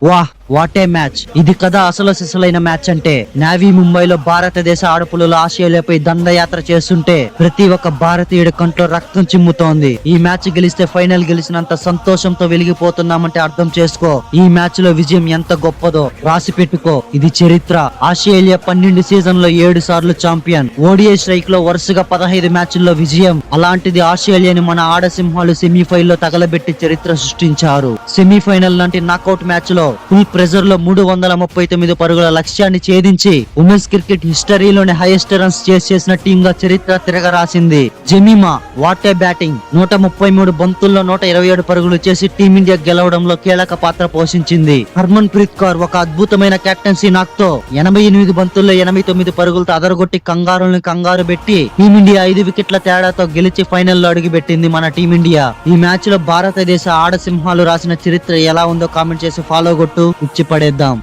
వాహ్ what a match. ఇది కదా అసలు సిసలైన మ్యాచ్ అంటే. నావీ ముంబైలో భారతదేశ ఆడపులు ఆస్ట్రేలియాపై దండయాత్ర చేస్తుంటే ప్రతి ఒక్క భారతీయుడి కంట్లో రక్తం చిమ్ముతోంది. ఈ మ్యాచ్ గెలిస్తే ఫైనల్ గెలిచినంత సంతోషంతో వెలిగిపోతున్నామంటే అర్థం చేసుకో. ఈ మ్యాచ్ లో విజయం ఎంత గొప్పదో రాసి పెట్టుకో. ఇది చరిత్ర. ఆస్ట్రేలియా 12 సీజన్లో 7 సార్లు ఛాంపియన్. ఓడిఐ స్ట్రైక్ లో వరుసగా 15 మ్యాచ్ల్లో విజయం. అలాంటిది ఆస్ట్రేలియాని మన ఆడసింహాలు సెమీఫైనల్ లో తగలబెట్టి చరిత్ర సృష్టించారు. సెమీఫైనల్ లాంటి నాకౌట్ మ్యాచ్ లో ఫుల్ ప్రెజర్ లో 339 పరుగుల లక్ష్యాన్ని ఛేదించి ఉమెన్స్ క్రికెట్ హిస్టరీలోని హైయెస్ట్ రన్స్ చేసిన టీమ్ గా చరిత్ర తిరగరాసింది. Jemimah what a batting. 133 బంతుల్లో 127 పరుగులు చేసి టీమిండియా గెలవడంలో కీలక పాత్ర పోషించింది. హర్మన్ ప్రీత్ కౌర్ ఒక అద్భుతమైన కెప్టెన్సీ నాక్తో 88 బంతుల్లో 89 పరుగులతో అదరగొట్టి కంగారుల్ని కంగారు పెట్టి టీమిండియా 5 వికెట్ల తేడాతో గెలిచి ఫైనల్లో అడుగుపెట్టింది మన టీమిండియా. ఈ మ్యాచ్ లో భారతదేశ ఆడసింహాలు రాసిన చరిత్ర ఎలా ఉందో కామెంట్ చేసి ఫాలో కొట్టు, ఇచ్చి పడేద్దాం.